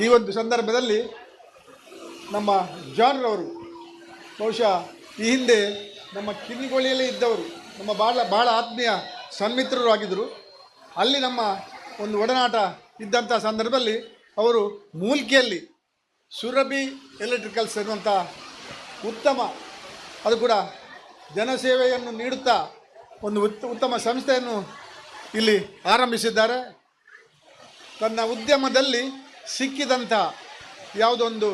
ಈ ಒಂದು ಸಂದರ್ಭದಲ್ಲಿ ನಮ್ಮ ಜಾನ್ರವರು ಬಹುಶಃ ಈ ಹಿಂದೆ ನಮ್ಮ ಕಿನ್ನಿಗೋಳಿಯಲ್ಲೇ ಇದ್ದವರು, ನಮ್ಮ ಭಾಳ ಆತ್ಮೀಯ ಸನ್ಮಿತ್ರರು ಆಗಿದ್ದರು. ಅಲ್ಲಿ ನಮ್ಮ ಒಂದು ಒಡನಾಟ ಇದ್ದಂಥ ಸಂದರ್ಭದಲ್ಲಿ ಅವರು ಮೂಲ್ಕಿಯಲ್ಲಿ ಸುರಭಿ ಎಲೆಕ್ಟ್ರಿಕಲ್ಸ್ ಎನ್ನುವಂಥ ಉತ್ತಮ, ಅದು ಕೂಡ ಜನಸೇವೆಯನ್ನು ನೀಡುತ್ತಾ ಒಂದು ಉತ್ತಮ ಸಂಸ್ಥೆಯನ್ನು ಇಲ್ಲಿ ಆರಂಭಿಸಿದ್ದಾರೆ. ತನ್ನ ಉದ್ಯಮದಲ್ಲಿ ಸಿಕ್ಕಿದಂಥ ಯಾವುದೊಂದು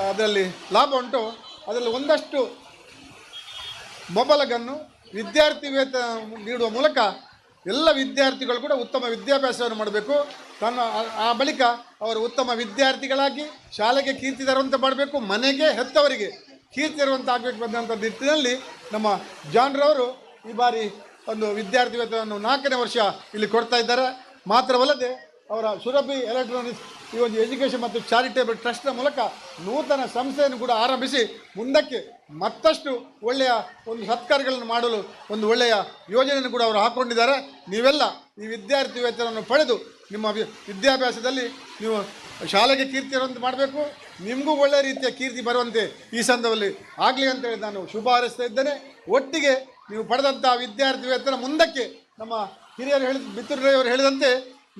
ಅದರಲ್ಲಿ ಲಾಭ ಉಂಟು, ಅದರಲ್ಲಿ ಒಂದಷ್ಟು ಮೊಬಲಗನ್ನು ವಿದ್ಯಾರ್ಥಿ ವೇತನ ನೀಡುವ ಮೂಲಕ ಎಲ್ಲ ವಿದ್ಯಾರ್ಥಿಗಳು ಕೂಡ ಉತ್ತಮ ವಿದ್ಯಾಭ್ಯಾಸವನ್ನು ಮಾಡಬೇಕು. ಆ ಬಳಿಕ ಅವರು ಉತ್ತಮ ವಿದ್ಯಾರ್ಥಿಗಳಾಗಿ ಶಾಲೆಗೆ ಕೀರ್ತಿ ತರುವಂತೆ ಮಾಡಬೇಕು, ಮನೆಗೆ ಹೆತ್ತವರಿಗೆ ಕೀರ್ತಿ ತರುವಂತೆ ಆಗಬೇಕು ಬಂದಂಥ ನಿಟ್ಟಿನಲ್ಲಿ ನಮ್ಮ ಜಾನ್ರವರು ಈ ಬಾರಿ ಒಂದು ವಿದ್ಯಾರ್ಥಿ ವೇತನವನ್ನು 4ನೇ ವರ್ಷ ಇಲ್ಲಿ ಕೊಡ್ತಾ ಇದ್ದಾರೆ. ಮಾತ್ರವಲ್ಲದೆ ಅವರ ಸುರಭಿ ಎಲೆಕ್ಟ್ರಾನಿಕ್ಸ್ ಈ ಒಂದು ಎಜುಕೇಷನ್ ಮತ್ತು ಚಾರಿಟೇಬಲ್ ಟ್ರಸ್ಟ್ನ ಮೂಲಕ ನೂತನ ಸಂಸ್ಥೆಯನ್ನು ಕೂಡ ಆರಂಭಿಸಿ ಮುಂದಕ್ಕೆ ಮತ್ತಷ್ಟು ಒಳ್ಳೆಯ ಒಂದು ಸತ್ಕಾರ್ಯಗಳನ್ನು ಮಾಡಲು ಒಂದು ಒಳ್ಳೆಯ ಯೋಜನೆಯನ್ನು ಕೂಡ ಅವರು ಹಾಕ್ಕೊಂಡಿದ್ದಾರೆ. ನೀವೆಲ್ಲ ಈ ವಿದ್ಯಾರ್ಥಿ ವೇತನವನ್ನು ಪಡೆದು ನಿಮ್ಮ ವಿದ್ಯಾಭ್ಯಾಸದಲ್ಲಿ ನೀವು ಶಾಲೆಗೆ ಕೀರ್ತಿ ಇರುವಂತೆ ಮಾಡಬೇಕು, ನಿಮಗೂ ಒಳ್ಳೆಯ ರೀತಿಯ ಕೀರ್ತಿ ಬರುವಂತೆ ಈ ಸಂದರ್ಭದಲ್ಲಿ ಆಗಲಿ ಅಂತೇಳಿ ನಾನು ಶುಭ ಹಾರೈಸ್ತಾ ಇದ್ದೇನೆ. ಒಟ್ಟಿಗೆ ನೀವು ಪಡೆದಂಥ ವಿದ್ಯಾರ್ಥಿ ವೇತನ ಮುಂದಕ್ಕೆ ನಮ್ಮ ಹಿರಿಯರು ಬಿತ್ತೂರಯ್ಯವರು ಹೇಳಿದಂತೆ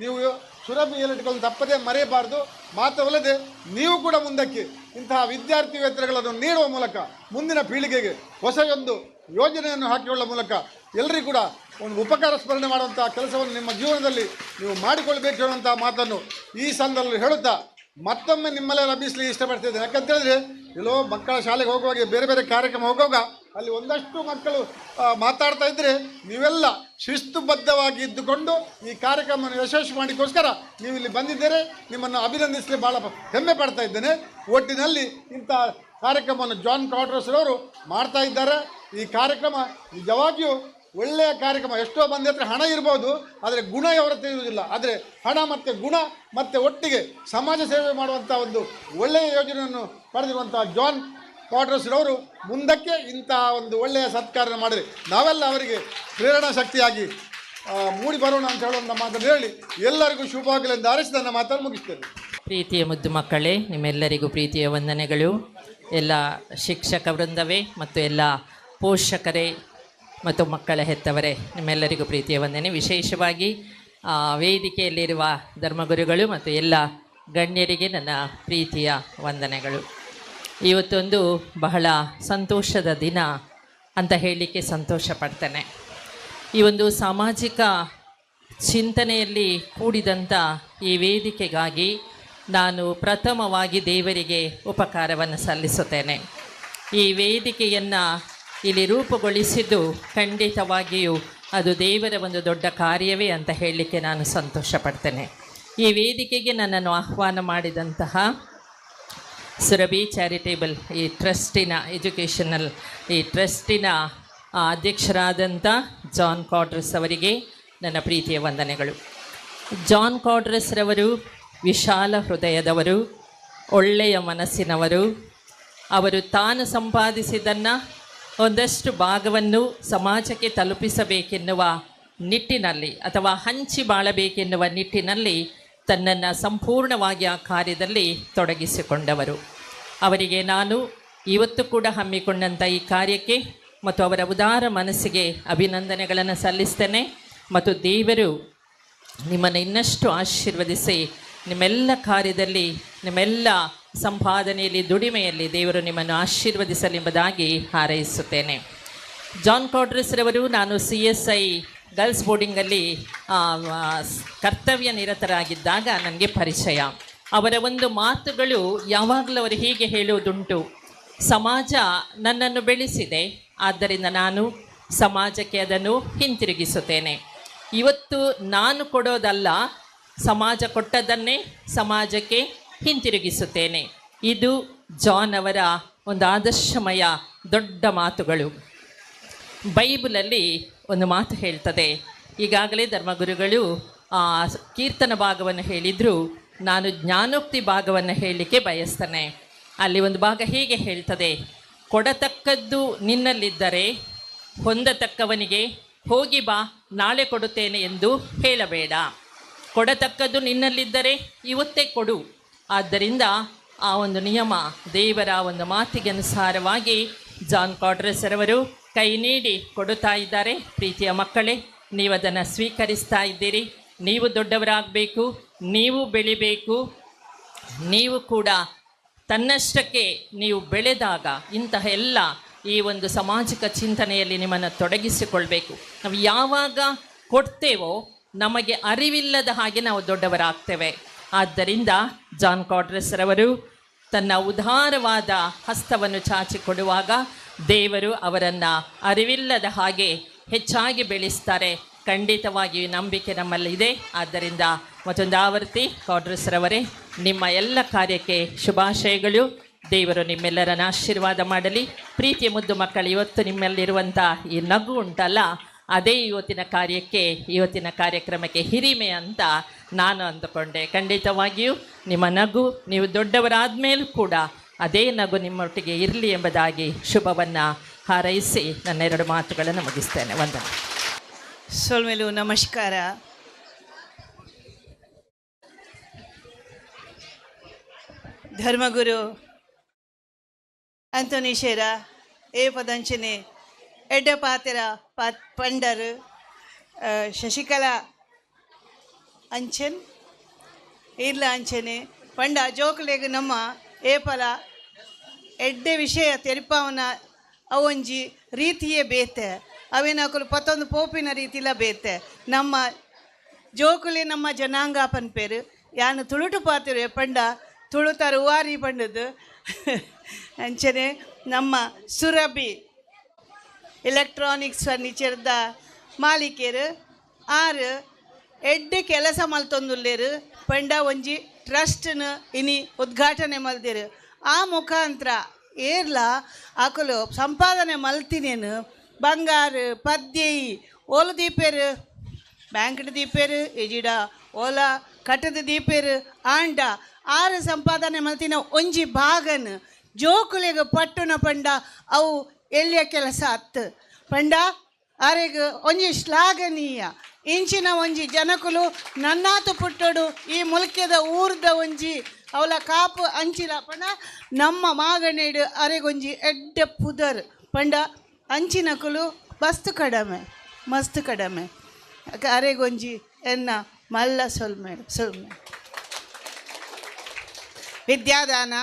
ನೀವು ಸುರಭಿ ಎಲೆಕ್ಟ್ರಿಕಲ್ ತಪ್ಪದೇ ಮರೆಯಬಾರ್ದು. ಮಾತ್ರವಲ್ಲದೆ ನೀವು ಕೂಡ ಮುಂದಕ್ಕೆ ಇಂತಹ ವಿದ್ಯಾರ್ಥಿ ವೇತನಗಳನ್ನು ನೀಡುವ ಮೂಲಕ ಮುಂದಿನ ಪೀಳಿಗೆಗೆ ಹೊಸದೊಂದು ಯೋಜನೆಯನ್ನು ಹಾಕಿಕೊಳ್ಳುವ ಮೂಲಕ ಎಲ್ಲರಿಗೂ ಕೂಡ ಒಂದು ಉಪಕಾರ ಸ್ಮರಣೆ ಮಾಡುವಂಥ ಕೆಲಸವನ್ನು ನಿಮ್ಮ ಜೀವನದಲ್ಲಿ ನೀವು ಮಾಡಿಕೊಳ್ಬೇಕು ಅನ್ನುವಂಥ ಮಾತನ್ನು ಈ ಸಂದರ್ಭದಲ್ಲಿ ಹೇಳುತ್ತಾ ಮತ್ತೊಮ್ಮೆ ನಿಮ್ಮಲ್ಲೇ ಲಭಿಸಲಿಕ್ಕೆ ಇಷ್ಟಪಡ್ತಿದ್ದೇನೆ. ಯಾಕಂತೇಳಿದ್ರೆ ಎಲ್ಲೋ ಮಕ್ಕಳ ಶಾಲೆಗೆ ಹೋಗುವಾಗ ಬೇರೆ ಬೇರೆ ಕಾರ್ಯಕ್ರಮ ಹೋಗುವಾಗ ಅಲ್ಲಿ ಒಂದಷ್ಟು ಮಕ್ಕಳು ಮಾತಾಡ್ತಾ ಇದ್ದರೆ ನೀವೆಲ್ಲ ಶಿಸ್ತುಬದ್ಧವಾಗಿ ಇದ್ದುಕೊಂಡು ಈ ಕಾರ್ಯಕ್ರಮವನ್ನು ಯಶಸ್ವಿ ಮಾಡಿಕೋಸ್ಕರ ನೀವು ಇಲ್ಲಿ ಬಂದಿದ್ದೀರಿ. ನಿಮ್ಮನ್ನು ಅಭಿನಂದಿಸಲಿ ಭಾಳ ಹೆಮ್ಮೆ ಪಡ್ತಾ ಇದ್ದೇನೆ. ಒಟ್ಟಿನಲ್ಲಿ ಇಂಥ ಕಾರ್ಯಕ್ರಮವನ್ನು ಜಾನ್ ಕಾರ್ಟರ್ಸ್ರವರು ಮಾಡ್ತಾ ಇದ್ದಾರೆ. ಈ ಕಾರ್ಯಕ್ರಮ ನಿಜವಾಗಿಯೂ ಒಳ್ಳೆಯ ಕಾರ್ಯಕ್ರಮ. ಎಷ್ಟೋ ಮಂದಿ ಹತ್ರ ಹಣ ಇರ್ಬೋದು, ಆದರೆ ಗುಣ ಅವರ ತಿಳಿಯುವುದಿಲ್ಲ. ಆದರೆ ಹಣ ಮತ್ತು ಗುಣ ಮತ್ತು ಒಟ್ಟಿಗೆ ಸಮಾಜ ಸೇವೆ ಮಾಡುವಂಥ ಒಂದು ಒಳ್ಳೆಯ ಯೋಜನೆಯನ್ನು ಪಡೆದಿರುವಂಥ ಜಾನ್ ಕಾರ್ಟರ್ಸ್ರವರು ಮುಂದಕ್ಕೆ ಇಂತಹ ಒಂದು ಒಳ್ಳೆಯ ಸತ್ಕಾರ ಮಾಡಿರಿ ನಾವೆಲ್ಲ ಅವರಿಗೆ ಪ್ರೇರಣಾ ಶಕ್ತಿಯಾಗಿ ಮೂಡಿ ಬರೋಣ ಅಂತ ಹೇಳುವಂಥ ಮಾತನ್ನು ಹೇಳಿ ಎಲ್ಲರಿಗೂ ಶುಭವಾಗಲೆಂದು ಹಾರೈಸಿ ನನ್ನ ಮಾತನ್ನು ಮುಗಿಸ್ತೇನೆ. ಪ್ರೀತಿಯ ಮುದ್ದು ಮಕ್ಕಳೇ, ನಿಮ್ಮೆಲ್ಲರಿಗೂ ಪ್ರೀತಿಯ ವಂದನೆಗಳು. ಎಲ್ಲ ಶಿಕ್ಷಕ ವೃಂದವೇ ಮತ್ತು ಎಲ್ಲ ಪೋಷಕರೇ ಮತ್ತು ಮಕ್ಕಳ ಹೆತ್ತವರೇ, ನಿಮ್ಮೆಲ್ಲರಿಗೂ ಪ್ರೀತಿಯ ವಂದನೆ. ವಿಶೇಷವಾಗಿ ವೇದಿಕೆಯಲ್ಲಿರುವ ಧರ್ಮಗುರುಗಳು ಮತ್ತು ಎಲ್ಲ ಗಣ್ಯರಿಗೆ ನನ್ನ ಪ್ರೀತಿಯ ವಂದನೆಗಳು. ಇವತ್ತೊಂದು ಬಹಳ ಸಂತೋಷದ ದಿನ ಅಂತ ಹೇಳಲಿಕ್ಕೆ ಸಂತೋಷ ಪಡ್ತೇನೆ. ಈ ಒಂದು ಸಾಮಾಜಿಕ ಚಿಂತನೆಯಲ್ಲಿ ಕೂಡಿದಂಥ ಈ ವೇದಿಕೆಗಾಗಿ ನಾನು ಪ್ರಥಮವಾಗಿ ದೇವರಿಗೆ ಉಪಕಾರವನ್ನು ಸಲ್ಲಿಸುತ್ತೇನೆ. ಈ ವೇದಿಕೆಯನ್ನು ಇಲ್ಲಿ ರೂಪುಗೊಳಿಸಿದ್ದು ಖಂಡಿತವಾಗಿಯೂ ಅದು ದೇವರ ಒಂದು ದೊಡ್ಡ ಕಾರ್ಯವೇ ಅಂತ ಹೇಳಲಿಕ್ಕೆ ನಾನು ಸಂತೋಷ ಪಡ್ತೇನೆ. ಈ ವೇದಿಕೆಗೆ ನನ್ನನ್ನು ಆಹ್ವಾನ ಮಾಡಿದಂತಹ ಸುರಭಿ ಚಾರಿಟೇಬಲ್ ಈ ಟ್ರಸ್ಟಿನ ಎಜುಕೇಷನಲ್ ಈ ಟ್ರಸ್ಟಿನ ಅಧ್ಯಕ್ಷರಾದಂಥ ಜಾನ್ ಕಾರ್ಟರ್ಸ್ ಅವರಿಗೆ ನನ್ನ ಪ್ರೀತಿಯ ವಂದನೆಗಳು. ಜಾನ್ ಕಾರ್ಟರ್ಸ್ರವರು ವಿಶಾಲ ಹೃದಯದವರು, ಒಳ್ಳೆಯ ಮನಸ್ಸಿನವರು. ಅವರು ತಾನು ಸಂಪಾದಿಸಿದ್ದನ್ನು ಒಂದಷ್ಟು ಭಾಗವನ್ನು ಸಮಾಜಕ್ಕೆ ತಲುಪಿಸಬೇಕೆನ್ನುವ ನಿಟ್ಟಿನಲ್ಲಿ ಅಥವಾ ಹಂಚಿ ಬಾಳಬೇಕೆನ್ನುವ ನಿಟ್ಟಿನಲ್ಲಿ ತನ್ನನ್ನು ಸಂಪೂರ್ಣವಾಗಿ ಆ ಕಾರ್ಯದಲ್ಲಿ ತೊಡಗಿಸಿಕೊಂಡವರು. ಅವರಿಗೆ ನಾನು ಇವತ್ತು ಕೂಡ ಹಮ್ಮಿಕೊಂಡಂಥ ಈ ಕಾರ್ಯಕ್ಕೆ ಮತ್ತು ಅವರ ಉದಾರ ಮನಸ್ಸಿಗೆ ಅಭಿನಂದನೆಗಳನ್ನು ಸಲ್ಲಿಸ್ತೇನೆ. ಮತ್ತು ದೇವರು ನಿಮ್ಮನ್ನು ಇನ್ನಷ್ಟು ಆಶೀರ್ವದಿಸಿ ನಿಮ್ಮೆಲ್ಲ ಕಾರ್ಯದಲ್ಲಿ, ನಿಮ್ಮೆಲ್ಲ ಸಂಪಾದನೆಯಲ್ಲಿ, ದುಡಿಮೆಯಲ್ಲಿ ದೇವರು ನಿಮ್ಮನ್ನು ಆಶೀರ್ವದಿಸಲೆಂಬುದಾಗಿ ಹಾರೈಸುತ್ತೇನೆ. ಜಾನ್ ಕಾರ್ಟರ್ಸ್ರವರು ನಾನು CSI ಗರ್ಲ್ಸ್ ಬೋರ್ಡಿಂಗಲ್ಲಿ ಕರ್ತವ್ಯ ನಿರತರಾಗಿದ್ದಾಗ ನನಗೆ ಪರಿಚಯ. ಅವರ ಒಂದು ಮಾತುಗಳು ಯಾವಾಗಲೂ ಅವರು ಹೀಗೆ ಹೇಳುವುದುಂಟು: ಸಮಾಜ ನನ್ನನ್ನು ಬೆಳೆಸಿದೆ, ಆದ್ದರಿಂದ ನಾನು ಸಮಾಜಕ್ಕೆ ಅದನ್ನು ಹಿಂತಿರುಗಿಸುತ್ತೇನೆ. ಇವತ್ತು ನಾನು ಕೊಡೋದಲ್ಲ, ಸಮಾಜ ಕೊಟ್ಟದ್ದನ್ನೇ ಸಮಾಜಕ್ಕೆ ಹಿಂತಿರುಗಿಸುತ್ತೇನೆ. ಇದು ಜಾನ್ ಅವರ ಒಂದು ಆದರ್ಶಮಯ ದೊಡ್ಡ ಮಾತುಗಳು. ಬೈಬಲಲ್ಲಿ ಒಂದು ಮಾತು ಹೇಳ್ತದೆ, ಈಗಾಗಲೇ ಧರ್ಮಗುರುಗಳು ಕೀರ್ತನ ಭಾಗವನ್ನು ಹೇಳಿದರು, ನಾನು ಜ್ಞಾನೋಕ್ತಿ ಭಾಗವನ್ನು ಹೇಳಲಿಕ್ಕೆ ಬಯಸ್ತೇನೆ. ಅಲ್ಲಿ ಒಂದು ಭಾಗ ಹೀಗೆ ಹೇಳ್ತದೆ: ಕೊಡತಕ್ಕದ್ದು ನಿನ್ನಲ್ಲಿದ್ದರೆ ಹೊಂದತಕ್ಕವನಿಗೆ ಹೋಗಿ ಬಾ ನಾಳೆ ಕೊಡುತ್ತೇನೆ ಎಂದು ಹೇಳಬೇಡ. ಕೊಡತಕ್ಕದ್ದು ನಿನ್ನಲ್ಲಿದ್ದರೆ ಇವತ್ತೇ ಕೊಡು, ಆದ್ದರಿಂದ ಆ ಒಂದು ನಿಯಮ ದೇವರ ಒಂದು ಮಾತಿಗೆ ಅನುಸಾರವಾಗಿ ಜಾನ್ ಕಾಡ್ರೆಸ್ ರವರು ಕೈ ನೀಡಿ ಕೊಡುತ್ತಾ ಇದ್ದಾರೆ. ಪ್ರೀತಿಯ ಮಕ್ಕಳೇ, ನೀವು ಅದನ್ನು ಸ್ವೀಕರಿಸ್ತಾ ಇದ್ದೀರಿ. ನೀವು ದೊಡ್ಡವರಾಗಬೇಕು, ನೀವು ಬೆಳಿಬೇಕು. ನೀವು ಕೂಡ ತನ್ನಷ್ಟಕ್ಕೆ ನೀವು ಬೆಳೆದಾಗ ಇಂತಹ ಎಲ್ಲ ಈ ಒಂದು ಸಾಮಾಜಿಕ ಚಿಂತನೆಯಲ್ಲಿ ನಿಮ್ಮನ್ನು ತೊಡಗಿಸಿಕೊಳ್ಬೇಕು. ನಾವು ಯಾವಾಗ ಕೊಡ್ತೇವೋ ನಮಗೆ ಅರಿವಿಲ್ಲದ ಹಾಗೆ ನಾವು ದೊಡ್ಡವರಾಗ್ತೇವೆ. ಆದ್ದರಿಂದ ಜಾನ್ ಕಾಡ್ರೆಸ್ ರವರು ತನ್ನ ಉದಾರವಾದ ಹಸ್ತವನ್ನು ಚಾಚಿಕೊಡುವಾಗ ದೇವರು ಅವರನ್ನು ಅರಿವಿಲ್ಲದ ಹಾಗೆ ಹೆಚ್ಚಾಗಿ ಬೆಳೆಸ್ತಾರೆ. ಖಂಡಿತವಾಗಿಯೂ ನಂಬಿಕೆ ನಮ್ಮಲ್ಲಿದೆ. ಆದ್ದರಿಂದ ಮತ್ತೊಂದು ಆವರ್ತಿ ಕಾಡ್ರೆಸ್ ರವರೇ, ನಿಮ್ಮ ಎಲ್ಲ ಕಾರ್ಯಕ್ಕೆ ಶುಭಾಶಯಗಳು. ದೇವರು ನಿಮ್ಮೆಲ್ಲರನ್ನ ಆಶೀರ್ವಾದ ಮಾಡಲಿ. ಪ್ರೀತಿಯ ಮುದ್ದು ಮಕ್ಕಳು, ಇವತ್ತು ನಿಮ್ಮಲ್ಲಿರುವಂಥ ಈ ನಗು ಉಂಟಲ್ಲ, ಅದೇ ಇವತ್ತಿನ ಕಾರ್ಯಕ್ರಮಕ್ಕೆ ಹಿರಿಮೆ ಅಂತ ನಾನು ಅಂದುಕೊಂಡೆ. ಖಂಡಿತವಾಗಿಯೂ ನಿಮ್ಮ ನಗು, ನೀವು ದೊಡ್ಡವರಾದ ಮೇಲೂ ಕೂಡ ಅದೇ ನಗು ನಿಮ್ಮೊಟ್ಟಿಗೆ ಇರಲಿ ಎಂಬುದಾಗಿ ಶುಭವನ್ನು ಹಾರೈಸಿ ನನ್ನ 2 ಮಾತುಗಳನ್ನು ಮುಗಿಸ್ತೇನೆ. ವಂದನೆ. ಸೋಲ್ಮೇಲು ನಮಸ್ಕಾರ. ಧರ್ಮಗುರು ಅಂತೋನಿಶೇರ ಏ ಪದಂಚನೆ ಎಡ್ಡ ಪಾತೆರ ಪಂಡರ್ ಶಶಿಕಲಾ ಅಂಚನ್ ಇರ್ಲ ಅಂಚನೆ ಪಂಡ ಜೋಕುಲೆಗ್ ನಮ್ಮ ಏಪಲ ಎಡ್ಡೆ ವಿಷಯ ತೆರಿಪಾವನ ಅವೊಂಜಿ ರೀತಿಯೇ ಬೇತೆ ಅವೇನಕಲು ಪತ್ತೊಂದು ಪೋಪಿನ ರೀತಿಲ ಬೇತೆ ನಮ್ಮ ಜೋಕುಲೆ ನಮ್ಮ ಜನಾಂಗ ಪನ್ಪೇರು ಯಾನು ತುಳುಟು ಪಾತಿರು ಪಂಡ ತುಳುತಾರ ಉವಾರಿ ಪಂಡದು ಅಂಚನೆ ನಮ್ಮ ಸುರಭಿ ಎಲೆಕ್ಟ್ರಾನಿಕ್ಸ್ ಫರ್ನಿಚರ್ದ ಮಾಲೀಕೆರು ಆರು ಎಡ್ಡೆ ಕೆಲಸ ಮಲ್ತೊಂದುಲ್ಲೇರು ಪಂಡ ಒಂಜಿ ಟ್ರಸ್ಟ್ನ ಇನಿ ಉದ್ಘಾಟನೆ ಮಲ್ದೇರು. ಆ ಮುಖಾಂತರ ಏರ್ಲ ಆಕಲು ಸಂಪಾದನೆ ಮಲ್ತಿನೇನು ಬಂಗಾರ ಪದ್ಯಯಿ ಓಲು ದೀಪೇರು ಬ್ಯಾಂಕ್ಡ್ ದೀಪೇರು ಎಜಿಡ ಓಲ ಕಟ್ಟದ ದೀಪೇರು ಆಂಡ ಆರು ಸಂಪಾದನೆ ಮಲ್ತಿನ ಒಂಜಿ ಭಾಗನ ಜೋಕುಲೆಗೆ ಪಟ್ಟುನ ಪಂಡ ಅವು ಎಲ್ಲಿಯ ಕೆಲಸ ಅತ್ತು ಪಂಡ ಆರೆಗೆ ಒಂಜಿ ಶ್ಲಾಘನೀಯ ಇಂಚಿನ ಒಂಜಿ ಜನಕುಲು ನನ್ನಾತು ಪುಟ್ಟಡು ಈ ಮುಲ್ಕ್ಯದ ಊರ್ದ ಒಂಜಿ ಅವಳ ಕಾಪು ಅಂಚಿಲ ಪಂಡ ನಮ್ಮ ಮಾಗನೇಡು ಅರೆಗೊಂಜಿ ಎಡ್ಡೆ ಪುದರ್ ಪಂಡ ಅಂಚಿನಕುಲು ಮಸ್ತ್ ಕಡಮೆ ಅರೆಗೊಂಜಿ ಎನ್ನ ಮಲ್ಲ ಸೊಲ್ಮೆ ವಿದ್ಯಾದಾನ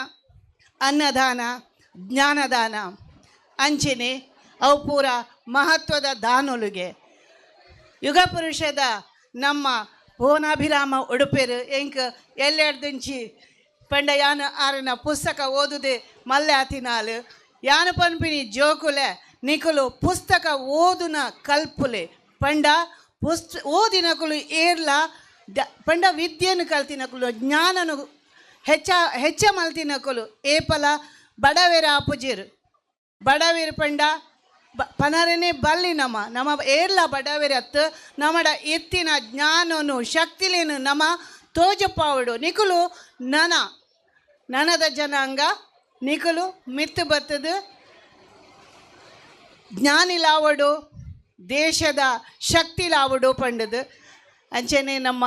ಅನ್ನದಾನ ಜ್ಞಾನದಾನ ಅಂಚನೆ ಅವು ಪೂರ ಮಹತ್ವದ ದಾನೊಲುಗೆ ಯುಗ ಪುರುಷದ ನಮ್ಮ ಭುವನಾಭಿರಾಮ ಉಡುಪೇರು ಎಂಕ್ ಎಲ್ಲೆಡ್ದುಂಚಿ ಪಂಡ ಯಾನ ಆರಿನ ಪುಸ್ತಕ ಓದುದೆ ಮಲ್ಲೆ ಆತಿನಾಲು ಯಾನ ಪನ್ಪಿನಿ ಜೋಕುಲೆ ನಿಕುಲು ಪುಸ್ತಕ ಓದುನ ಕಲ್ಪುಲೆ ಪಂಡ ಓದಿನಕುಲು ಏರ್ಲ ಪಂಡ ವಿದ್ಯೆಯನ್ನು ಕಲ್ತಿನಕುಲು ಜ್ಞಾನನು ಹೆಚ್ಚ ಮಲ್ತಿನಕುಲು ಏಪಲ ಬಡವೇರ ಆಪುಜಿರು ಬಡವೇರು ಪಂಡ ಪನರನೆ ಬಲ್ಲಿ ನಮ್ಮ ಏರ್ಲ ಬಡವೇರ ಅತ್ತು ನಮ್ಮಡ ಎತ್ತಿನ ಜ್ಞಾನನು ಶಕ್ತಿಲೇನು ನಮ್ಮ ತೋಜಪಾವಡು ನಿಕುಲು ನನದ ಜನಾಂಗ ನಿಕುಲು ಮಿತ್ತು ಬತ್ತದು ಜ್ಞಾನಿಲಾವಡು ದೇಶದ ಶಕ್ತಿಲಾವಡು ಪಂಡದು ಅಂಚನೆ ನಮ್ಮ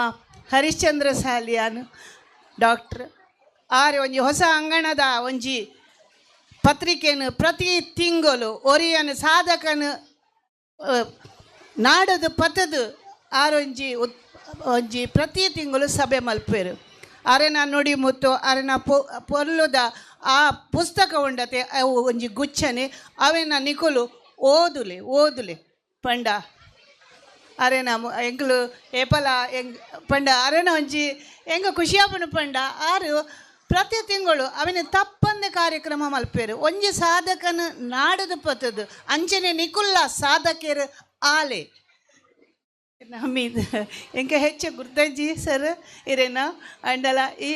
ಹರಿಶ್ಚಂದ್ರ ಸಾಲಿಯಾನು ಡಾಕ್ಟ್ರ್ ಆರೆ ಒಂಜಿ ಹೊಸ ಅಂಗಣದ ಒಂಜಿ ಪತ್ರಿಕೆಯನ್ನು ಪ್ರತಿ ತಿಂಗಳು ಒರಿಯನು ಸಾಧಕನು ನಾಡದು ಪತದು ಒಂಜಿ ಪ್ರತಿ ತಿಂಗಳು ಸಭೆ ಮಲ್ಪೇರು ಅರೆನ ನುಡಿ ಮುತ್ತು ಅರೆನ ಪೊರ್ಲುದ ಆ ಪುಸ್ತಕ ಉಂಡತೆ ಅವು ಒಂಜಿ ಗುಚ್ಚನೆ ಅವೆನ ನಿಕುಲು ಓದುಲೆ ಪಂಡ ಅರೆನ ಎಂಕ್ಲು ಏಪಲ ಪಂಡ ಅರೆನ ಒಂಜಿ ಎಂಗ ಖುಷಿಯಾಪನು ಪಂಡ ಆರು ಪ್ರತಿ ತಿಂಗಳು ಅವನ ತಪ್ಪಂದೆ ಕಾರ್ಯಕ್ರಮ ಮಲ್ಪೇರು ಒಂಜಿ ಸಾಧಕನ ನಾಡದು ಪತ್ತದು ಅಂಚನೆ ನಿಕುಲ್ಲ ಸಾಧಕರು ಆಲೆ ನಮ್ಮೀದು ಎಂಕ ಹೆಚ್ಚು ಗುರ್ತಂಜಿ ಸರ್ ಇರೇನ ಅಂಡಲ ಈ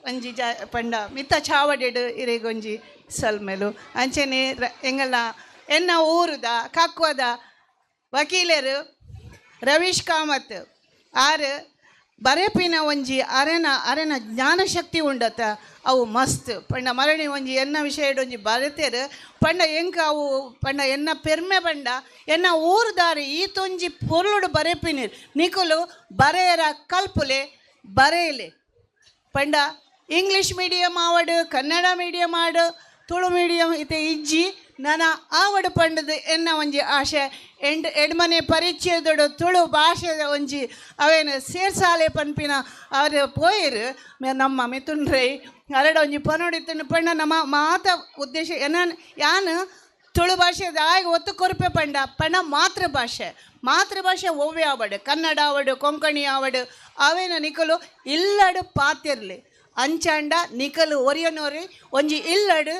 ಒಂಜಿ ಪಂಡ ಮಿತ್ತ ಚಾವಡೆಡು ಇರೇಗೊಂಜಿ ಸಲ್ಮೆಲು ಅಂಚನೆ ಎಂಗಲ್ಲ ಎನ್ನ ಊರುದ ಕಕ್ವದ ವಕೀಲರು ರವೀಶ್ ಕಾಮತ್ ಆರು ಬರೆಪಿನ ಒಂಜಿ ಅರೆನ ಜ್ಞಾನಶಕ್ತಿ ಉಂಡತ ಅವು ಮಸ್ತ್ ಪಂಡ ಮರಣಿ ಒಂಜಿ ಎನ್ನ ವಿಷಯ ಒಂಜಿ ಬರೆತೇರು ಪಂಡ ಎಂಕ ಅವು ಪಂಡ ಎನ್ನ ಪೆರ್ಮೆ ಪಂಡ ಎನ್ನ ಊರುದಾರಿ ಈತೊಂಜಿ ಪೊರ್ಲುಡು ಬರೆಪಿನಿರು ನಿಕುಲು ಬರೆಯರ ಕಲ್ಪುಲೆ ಬರೆಯಲೆ ಪಂಡ ಇಂಗ್ಲೀಷ್ ಮೀಡಿಯಮ್ ಆವಡು ಕನ್ನಡ ಮೀಡಿಯಮ್ ಆಡು ತುಳು ಮೀಡಿಯಮ್ ಇತ್ತೆ ಇಜ್ಜಿ ನಾನು ಆವಡು ಪಂಡದು ಎನ್ನ ಒಂಜಿ ಆಶೆ ಎಡ್ಮನೆ ಪರಿಚಯದೊಡು ತುಳು ಭಾಷೆದ ಒಂಜಿ ಅವೇನು ಸೇರ್ಸಾಲೆ ಪನ್ಪಿನ ಅವರು ಪೋಯಿರು ನಮ್ಮ ಮಿಥುನ್ರೈ ಅರಡ ಒಂಜಿ ಪನೋಡಿತ್ತು ಪಂಡ ನಮ್ಮ ಮಾತ ಉದ್ದೇಶ ಯಾನು ತುಳು ಭಾಷೆದ ಆಗ ಒತ್ತು ಕೊರಪೆ ಪಂಡ ಮಾತೃಭಾಷೆ ಒವ್ವೆ ಆವಡು ಕನ್ನಡ ಆವಡು ಕೊಂಕಣಿ ಆವಡು ಅವೇನ ನಿಕಲು ಇಲ್ಲಡು ಪಾತಿರ್ಲಿ ಅಂಚಾಂಡ ನಿಕಲು ಒರಿಯನೋರಿ ಒಂಜಿ ಇಲ್ಲಡು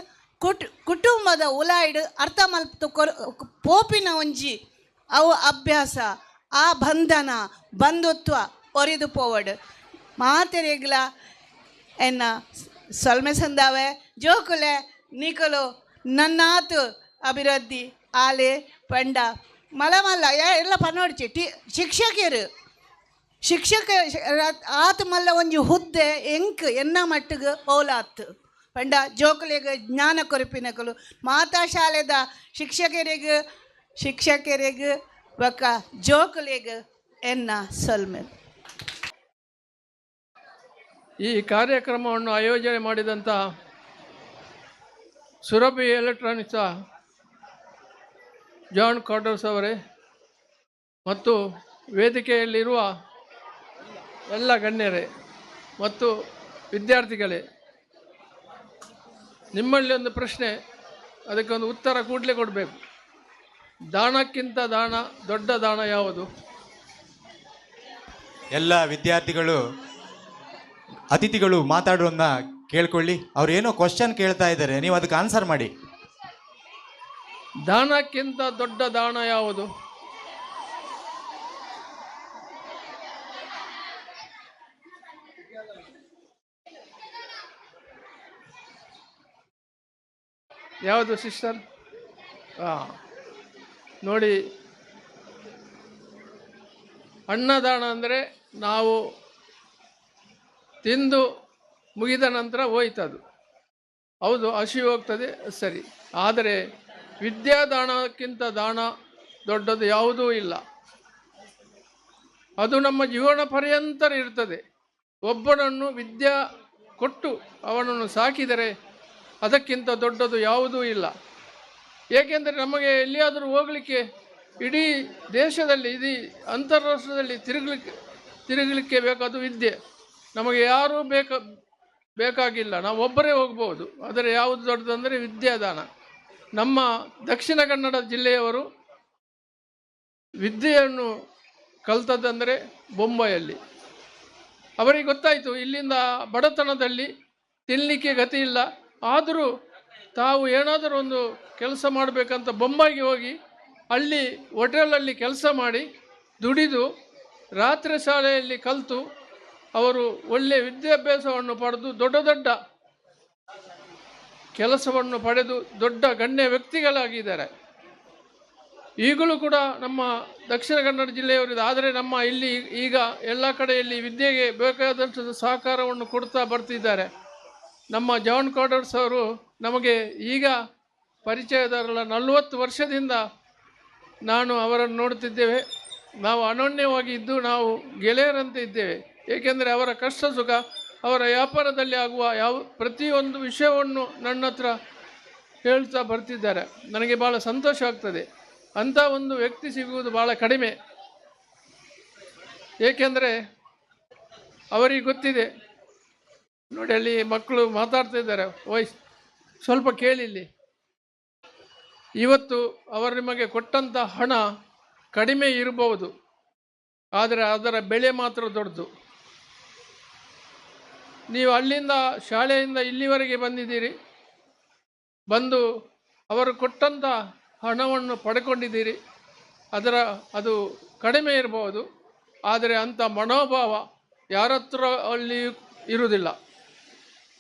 ಕುಟುಂಬದ ಉಲಾಯ್ಡು ಅರ್ಥ ಮಲ್ತು ಪೋಪಿನ ಒಂಜಿ ಅವು ಅಭ್ಯಾಸ ಆ ಬಂಧನ ಬಂಧುತ್ವ ಒರಿದು ಪೋವಡು ಮಾತೆರೆಗ್ಲ ಎನ್ನ ಸೊಲ್ಮೆ ಸಂದಾವೆ ಜೋಕುಲೆ ನಿಕಲು ನನ್ನಾತು ಅಭಿವೃದ್ಧಿ ಆಲೆ ಪಂಡ ಮಲ್ಲ ಎಲ್ಲ ಪನೋಡ್ಚಿ ಶಿಕ್ಷಕ ಆತು ಮಲ್ಲ ಒಂಜಿ ಹುದ್ದೆ ಎಂಕ್ ಎನ್ನ ಮಟ್ಟಿಗೆ ಓಲಾತು ಪಂಡ ಜೋಕುಲೆಗೆ ಜ್ಞಾನ ಕೊರಪಿನಕಲು ಮಾತಾ ಶಾಲೆದ ಶಿಕ್ಷಕರಿಗೆ ಒಕ್ಕ ಜೋಕುಲೆಗೆ ಎನ್ನ ಸೊಲ್ಮೆ. ಈ ಕಾರ್ಯಕ್ರಮವನ್ನು ಆಯೋಜನೆ ಮಾಡಿದಂಥ ಸುರಭಿ ಎಲೆಕ್ಟ್ರಾನಿಕ್ಸ ಜಾನ್ ಕಾರ್ಟರ್ಸ್ ಅವರೇ ಮತ್ತು ವೇದಿಕೆಯಲ್ಲಿರುವ ಎಲ್ಲ ಗಣ್ಯರೇ ಮತ್ತು ವಿದ್ಯಾರ್ಥಿಗಳೇ, ನಿಮ್ಮಲ್ಲಿ ಒಂದು ಪ್ರಶ್ನೆ, ಅದಕ್ಕೊಂದು ಉತ್ತರ ಕೂಡಲೇ ಕೊಡಬೇಕು. ದಾನಕ್ಕಿಂತ ದಾನ ದೊಡ್ಡ ದಾನ ಯಾವುದು? ಎಲ್ಲ ವಿದ್ಯಾರ್ಥಿಗಳು ಅತಿಥಿಗಳು ಮಾತಾಡೋದನ್ನ ಕೇಳ್ಕೊಳ್ಳಿ. ಅವ್ರು ಏನೋ ಕ್ವಶನ್ ಕೇಳ್ತಾ ಇದ್ದಾರೆ, ನೀವು ಅದಕ್ಕೆ ಆನ್ಸರ್ ಮಾಡಿ. ದಾನಕ್ಕಿಂತ ದೊಡ್ಡ ದಾನ ಯಾವುದು? ಯಾವುದು ಸಿಸ್ಟರ್? ನೋಡಿ, ಅನ್ನದಾನ ಅಂದರೆ ನಾವು ತಿಂದು ಮುಗಿದ ನಂತರ ಹೋಯ್ತದು, ಹೌದು, ಹಸಿವು ಹೋಗ್ತದೆ, ಸರಿ. ಆದರೆ ವಿದ್ಯಾದಾನಕ್ಕಿಂತ ದಾನ ದೊಡ್ಡದು ಯಾವುದೂ ಇಲ್ಲ. ಅದು ನಮ್ಮ ಜೀವನ ಪರ್ಯಂತರ ಇರ್ತದೆ. ಒಬ್ಬನನ್ನು ವಿದ್ಯೆ ಕೊಟ್ಟು ಅವನನ್ನು ಸಾಕಿದರೆ ಅದಕ್ಕಿಂತ ದೊಡ್ಡದು ಯಾವುದೂ ಇಲ್ಲ. ಏಕೆಂದರೆ ನಮಗೆ ಎಲ್ಲಿಯಾದರೂ ಹೋಗಲಿಕ್ಕೆ, ಇಡೀ ದೇಶದಲ್ಲಿ, ಇಡೀ ಅಂತಾರಾಷ್ಟ್ರದಲ್ಲಿ ತಿರುಗಲಿಕ್ಕೆ ಬೇಕಾದ ವಿದ್ಯೆ. ನಮಗೆ ಯಾರೂ ಬೇಕಾಗಿಲ್ಲ, ನಾವು ಒಬ್ಬರೇ ಹೋಗ್ಬೋದು. ಆದರೆ ಯಾವುದು ದೊಡ್ಡದಂದರೆ ವಿದ್ಯಾದಾನ. ನಮ್ಮ ದಕ್ಷಿಣ ಕನ್ನಡ ಜಿಲ್ಲೆಯವರು ವಿದ್ಯೆಯನ್ನು ಕಲಿತದ್ದಂದರೆ ಬೊಂಬಾಯಲ್ಲಿ. ಅವರಿಗೆ ಗೊತ್ತಾಯಿತು ಇಲ್ಲಿಂದ ಬಡತನದಲ್ಲಿ ತಿನ್ನಲಿಕ್ಕೆ ಗತಿ ಇಲ್ಲ, ಆದರೂ ತಾವು ಏನಾದರೂ ಒಂದು ಕೆಲಸ ಮಾಡಬೇಕಂತ ಬೊಂಬಾಯಿಗೆ ಹೋಗಿ ಅಲ್ಲಿ ಹೋಟೆಲಲ್ಲಿ ಕೆಲಸ ಮಾಡಿ ದುಡಿದು ರಾತ್ರಿ ಶಾಲೆಯಲ್ಲಿ ಕಲಿತು ಅವರು ಒಳ್ಳೆಯ ವಿದ್ಯಾಭ್ಯಾಸವನ್ನು ಪಡೆದು ದೊಡ್ಡ ದೊಡ್ಡ ಕೆಲಸವನ್ನು ಪಡೆದು ದೊಡ್ಡ ಗಣ್ಯ ವ್ಯಕ್ತಿಗಳಾಗಿದ್ದಾರೆ. ಈಗಲೂ ಕೂಡ ನಮ್ಮ ದಕ್ಷಿಣ ಕನ್ನಡ ಜಿಲ್ಲೆಯವರಿದೆ. ಆದರೆ ನಮ್ಮ ಇಲ್ಲಿ ಈಗ ಎಲ್ಲ ಕಡೆಯಲ್ಲಿ ವಿದ್ಯೆಗೆ ಬೇಕಾದಂಥ ಸಹಕಾರವನ್ನು ಕೊಡ್ತಾ ಬರ್ತಿದ್ದಾರೆ. ನಮ್ಮ ಜಾನ್ ಕಾರ್ಟರ್ಸ್ ಅವರು ನಮಗೆ ಈಗ ಪರಿಚಯದಾರಲ್ಲ, 40 ವರ್ಷದಿಂದ ನಾನು ಅವರನ್ನು ನೋಡುತ್ತಿದ್ದೇವೆ. ನಾವು ಅನನ್ಯವಾಗಿ ಇದ್ದು ನಾವು ಗೆಳೆಯರಂತೆ ಇದ್ದೇವೆ. ಏಕೆಂದರೆ ಅವರ ಕಷ್ಟ ಸುಖ, ಅವರ ವ್ಯಾಪಾರದಲ್ಲಿ ಆಗುವ ಪ್ರತಿಯೊಂದು ವಿಷಯವನ್ನು ನನ್ನ ಹತ್ರ ಹೇಳ್ತಾ ಬರ್ತಿದ್ದಾರೆ. ನನಗೆ ಭಾಳ ಸಂತೋಷ ಆಗ್ತದೆ. ಅಂಥ ಒಂದು ವ್ಯಕ್ತಿ ಸಿಗುವುದು ಭಾಳ ಕಡಿಮೆ. ಏಕೆಂದರೆ ಅವರಿಗೆ ಗೊತ್ತಿದೆ. ನೋಡಿ, ಅಲ್ಲಿ ಮಕ್ಕಳು ಮಾತಾಡ್ತಾ ಇದ್ದಾರೆ, ಸ್ವಲ್ಪ ಕೇಳಿಲ್ಲಿ. ಇವತ್ತು ಅವರು ನಿಮಗೆ ಕೊಟ್ಟಂಥ ಹಣ ಕಡಿಮೆ ಇರಬಹುದು, ಆದರೆ ಅದರ ಬೆಲೆ ಮಾತ್ರ ದೊಡ್ಡದು. ನೀವು ಅಲ್ಲಿಂದ ಶಾಲೆಯಿಂದ ಇಲ್ಲಿವರೆಗೆ ಬಂದಿದ್ದೀರಿ, ಬಂದು ಅವರು ಕೊಟ್ಟಂಥ ಹಣವನ್ನು ಪಡ್ಕೊಂಡಿದ್ದೀರಿ. ಅದು ಕಡಿಮೆ ಇರಬಹುದು, ಆದರೆ ಅಂಥ ಮನೋಭಾವ ಯಾರ ಹತ್ರ ಅಲ್ಲಿ ಇರುವುದಿಲ್ಲ.